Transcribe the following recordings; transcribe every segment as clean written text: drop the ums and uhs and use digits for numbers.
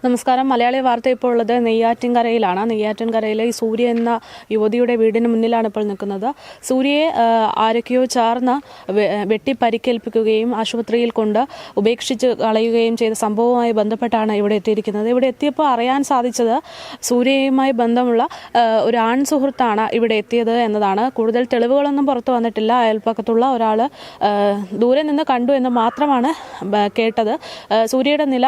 നമസ്കാരം. മലയാളി വാർത്ത ഇപ്പോൾ ഉള്ളത് നെയ്യാറ്റിൻകരയിലാണ്. നെയ്യാറ്റിൻകരയിലെ ഈ സൂര്യ എന്ന യുവതിയുടെ വീടിന് മുന്നിലാണ് ഇപ്പോൾ നിൽക്കുന്നത്. സൂര്യയെ ആരൊക്കെയോ ചേർന്ന് വെട്ടി പരിക്കേൽപ്പിക്കുകയും ആശുപത്രിയിൽ കൊണ്ട് ഉപേക്ഷിച്ച് കളയുകയും ചെയ്ത സംഭവവുമായി ബന്ധപ്പെട്ടാണ് ഇവിടെ എത്തിയിരിക്കുന്നത്. ഇവിടെ എത്തിയപ്പോൾ അറിയാൻ സാധിച്ചത് സൂര്യയുമായി ബന്ധമുള്ള ഒരു ആൺ സുഹൃത്താണ് ഇവിടെ എത്തിയത് എന്നതാണ്. കൂടുതൽ തെളിവുകളൊന്നും പുറത്തു വന്നിട്ടില്ല. അയൽപ്പക്കത്തുള്ള ഒരാൾ ദൂരെ നിന്ന് കണ്ടു എന്ന് മാത്രമാണ് കേട്ടത്. സൂര്യയുടെ നില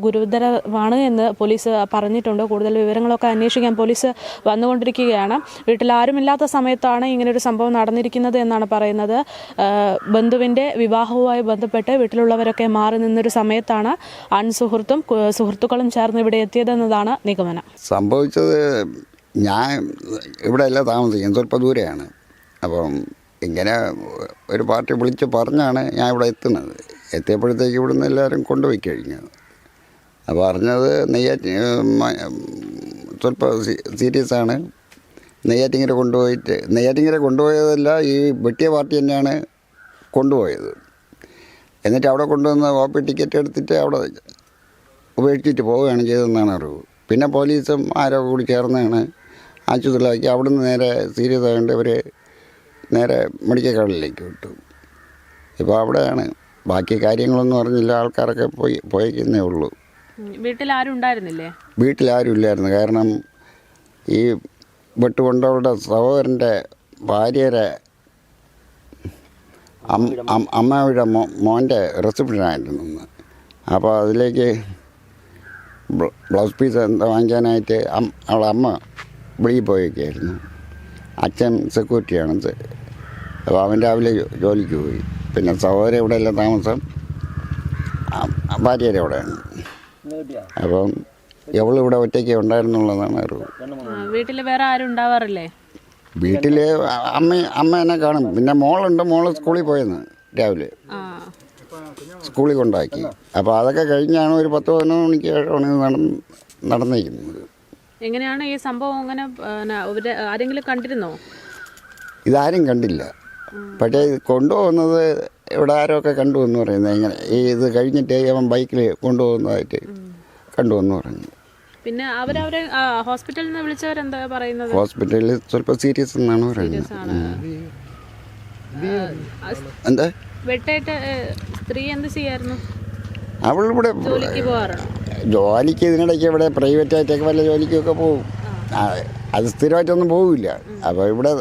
ഗുരുതരമാണ് എന്ന് പോലീസ് പറഞ്ഞിട്ടുണ്ട്. കൂടുതൽ വിവരങ്ങളൊക്കെ അന്വേഷിക്കാൻ പോലീസ് വന്നുകൊണ്ടിരിക്കുകയാണ്. വീട്ടിൽ ആരുമില്ലാത്ത സമയത്താണ് ഇങ്ങനൊരു സംഭവം നടന്നിരിക്കുന്നത് എന്നാണ് പറയുന്നത്. ബന്ധുവിൻ്റെ വിവാഹവുമായി ബന്ധപ്പെട്ട് വീട്ടിലുള്ളവരൊക്കെ മാറി നിന്നൊരു സമയത്താണ് സുഹൃത്തുക്കളും ചേർന്ന് ഇവിടെ എത്തിയതെന്നതാണ് നിഗമനം. സംഭവിച്ചത് ഞാൻ ഇവിടെ അല്ല താമസിക്കുന്നത്, സ്വല്പം ദൂരെയാണ്. അപ്പം ഇങ്ങനെ ഒരു പാർട്ടി വിളിച്ച് പറഞ്ഞാണ് ഞാൻ ഇവിടെ എത്തുന്നത്. എത്തിയപ്പോഴത്തേക്ക് ഇവിടുന്ന് എല്ലാവരും കൊണ്ടുപോയി കഴിഞ്ഞു. അപ്പോൾ അറിഞ്ഞത് സ്വല്പം സീരിയസ് ആണ്. നെയ്യാറ്റിങ്കര കൊണ്ടുപോയതല്ല, ഈ വെട്ടിയ പാർട്ടി തന്നെയാണ് കൊണ്ടുപോയത്. എന്നിട്ട് അവിടെ കൊണ്ടുവന്ന് OP ടിക്കറ്റ് എടുത്തിട്ട് അവിടെ ഉപേക്ഷിച്ചിട്ട് പോവുകയാണ് ചെയ്തതെന്നാണ് അറിവ്. പിന്നെ പോലീസും ആരോ കൂടി ചേർന്നാണ് ആശുപത്രിയിലാക്കി. അവിടുന്ന് നേരെ സീരിയസ് ആയതുകൊണ്ട് ഇവർ നേരെ മെഡിക്കൽ കോളേജിലേക്ക് വിട്ടു. ഇപ്പോൾ അവിടെയാണ്. ബാക്കി കാര്യങ്ങളൊന്നും അറിഞ്ഞില്ല. ആൾക്കാരൊക്കെ പോയിക്കുന്നേ ഉള്ളൂ. വീട്ടിലാരും ഉണ്ടായിരുന്നില്ലേ? വീട്ടിലാരും ഇല്ലായിരുന്നു. കാരണം ഈ വെട്ടുകൊണ്ടവരുടെ സഹോദരൻ്റെ ഭാര്യയുടെ അമ്മയുടെ മോൻ്റെ റിസപ്ഷനായിരുന്നു. അപ്പോൾ അതിലേക്ക് ബ്ലൗസ് പീസ് എന്താ വാങ്ങിക്കാനായിട്ട് അവളെ അമ്മ വെളിയിൽ പോയൊക്കെയായിരുന്നു. അച്ഛൻ സെക്യൂരിറ്റിയാണ്. അപ്പോൾ അവൻ രാവിലെ ജോലിക്ക് പോയി. പിന്നെ സഹോദരൻ ഇവിടെ എല്ലാം താമസം, ഭാര്യയുടെ അവിടെയാണ്. അപ്പം എവളിവിടെ ഒറ്റയ്ക്ക് ഉണ്ടായിരുന്നുള്ളതാണ് അറിവ്. വീട്ടിൽ വേറെ ആരും ഉണ്ടാവാറില്ലേ? വീട്ടിൽ അമ്മ എന്നെ കാണും. പിന്നെ മോളുണ്ട്. മോള് സ്കൂളിൽ പോയെന്ന് രാവിലെ സ്കൂളിൽ കൊണ്ടാക്കി. അപ്പോൾ അതൊക്കെ കഴിഞ്ഞാണ് ഒരു 10-11 മണിക്ക് നടന്നിരിക്കുന്നത്. എങ്ങനെയാണ് ഈ സംഭവം? അങ്ങനെ ആരെങ്കിലും കണ്ടിരുന്നോ? ഇതാരും കണ്ടില്ല. പക്ഷേ കൊണ്ടുപോകുന്നത് ഇവിടെ ആരൊക്കെ കണ്ടു എന്ന് പറയുന്നത്. ഇങ്ങനെ ഇത് കഴിഞ്ഞിട്ട് അവൻ ബൈക്കിൽ കൊണ്ടുപോകുന്നതായിട്ട് കണ്ടുവെന്ന് പറഞ്ഞു. പിന്നെ അവരവരെ ഹോസ്പിറ്റലിൽ നിന്ന് വിളിച്ചവരെന്താ പറയുന്നത്? ഹോസ്പിറ്റലിൽ സ്വല്പം സീരിയസ് എന്നാണ് പറയുന്നത്. എന്താ വെട്ടേറ്റ് സ്ത്രീ എന്ത് ചെയ്യായിരുന്നു? അവളിവിടെ ജോലിക്ക് ഇതിനിടയ്ക്ക് ഇവിടെ പ്രൈവറ്റായിട്ടൊക്കെ വല്ല ജോലിക്കൊക്കെ പോകും. അത് സ്ഥിരമായിട്ടൊന്നും പോകില്ല. അപ്പോൾ ഇവിടെ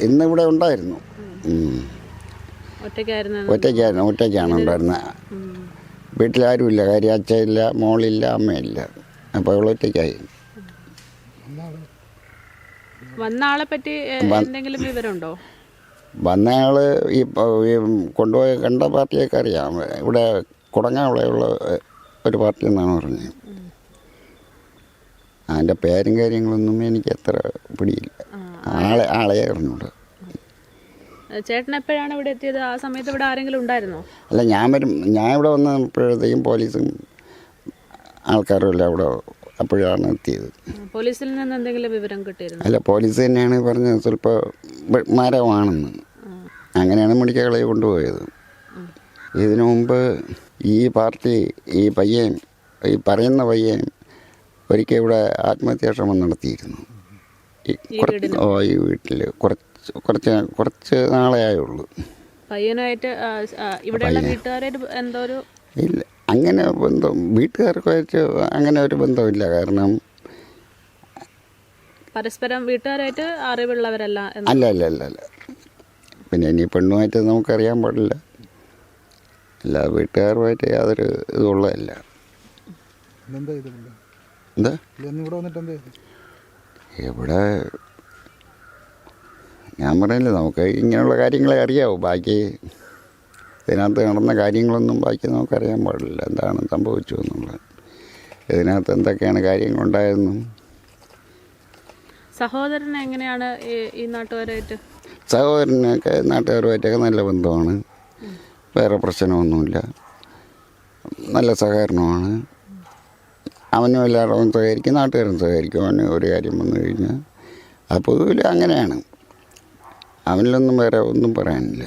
ഇന്നിവിടെ ഉണ്ടായിരുന്നു. ഒറ്റയ്ക്കാണ് ഉണ്ടായിരുന്നത്. വീട്ടിലാരുമില്ല. കാര്യം അച്ഛയില്ല, മോളില്ല, അമ്മയില്ല. അപ്പോൾ അവൾ ഒറ്റയ്ക്കായി. വന്ന ആളെ പറ്റി എന്തെങ്കിലും വിവരമുണ്ടോ? വന്നയാൾ ഈ കൊണ്ടുപോയ കണ്ട പാർട്ടിയൊക്കെ അറിയാം. ഇവിടെ കുടങ്ങാവിളയുള്ള ഒരു പാർട്ടി എന്നാണ് പറഞ്ഞത്. അതിൻ്റെ പേരും കാര്യങ്ങളൊന്നും എനിക്ക് അത്ര പിടിയില്ല. ആളെ അറിഞ്ഞൂടെ. ചേട്ടൻ എപ്പോഴാണ് ഇവിടെ എത്തിയത്? ആ സമയത്ത് ഇവിടെ ആരെങ്കിലും ഉണ്ടായിരുന്നോ? അല്ല, ഞാൻ ഇവിടെ വന്നപ്പോഴത്തേക്കും പോലീസും ആൾക്കാരും എല്ലാം അവിടെ അപ്പോഴാണ് എത്തിയത്. പോലീസിൽ നിന്ന് എന്തെങ്കിലും വിവരം കിട്ടിയിരുന്നു? അല്ല, പോലീസ് തന്നെയാണ് പറഞ്ഞത് സ്വല്പം മരമാണെന്ന്. അങ്ങനെയാണ് മെഡിക്കൽ കോളേജിൽ കൊണ്ടുപോയത്. ഇതിനു മുമ്പ് ഈ പാർട്ടി ഈ പറയുന്ന പയ്യൻ ഒരിക്കൽ ഇവിടെ ആത്മഹത്യാശ്രമം നടത്തിയിരുന്നു. ഈ വീട്ടിൽ കുറച്ച് നാളെ ആയുള്ളൂ. പയ്യനായിട്ട് ഇവിടെയുള്ള വീട്ടുകാരായിട്ട് എന്തോ ഒരു ഇല്ല, അങ്ങനെ ബന്ധം വീട്ടുകാർക്കായിട്ട് അങ്ങനെ ഒരു ബന്ധമില്ല. കാരണം പരസ്പരം വീട്ടുകാരായിട്ട് അറിവുള്ളവരല്ല. അല്ല. പിന്നെ ഇനി പെണ്ണുമായിട്ട് നമുക്കറിയാൻ പാടില്ല. അല്ല, വീട്ടുകാരുമായിട്ട് യാതൊരു ഇതുള്ളതല്ല. എന്താ ഇവിടെ ഞാൻ പറയില്ല, നമുക്ക് ഇങ്ങനെയുള്ള കാര്യങ്ങളെ അറിയാവൂ. ബാക്കി ഇതിനകത്ത് നടന്ന കാര്യങ്ങളൊന്നും ബാക്കി നമുക്കറിയാൻ പാടില്ല. എന്താണ് സംഭവിച്ചു എന്നുള്ളത്, ഇതിനകത്ത് എന്തൊക്കെയാണ് കാര്യങ്ങളുണ്ടായതെന്നും. സഹോദരന് എങ്ങനെയാണ് ഈ നാട്ടുകാരായിട്ട്? സഹോദരനൊക്കെ നാട്ടുകാരുമായിട്ടൊക്കെ നല്ല ബന്ധമാണ്. വേറെ പ്രശ്നമൊന്നുമില്ല. നല്ല സഹകരണമാണ്. അവനും എല്ലാവരും സഹകരിക്കും, നാട്ടുകാരും സഹകരിക്കും. അവന് ഒരു കാര്യം വന്നു കഴിഞ്ഞാൽ അത് പൊതുവിൽ അങ്ങനെയാണ്. അവനിലൊന്നും വേറെ ഒന്നും പറയാനില്ല.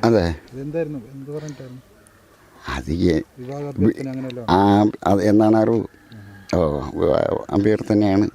അതെ, അത് വിവാഹാഭ്യർത്ഥന അങ്ങനെയല്ലോ? അത് എന്നാണ് അറിവ്. അഭ്യർത്ഥനയാണ്.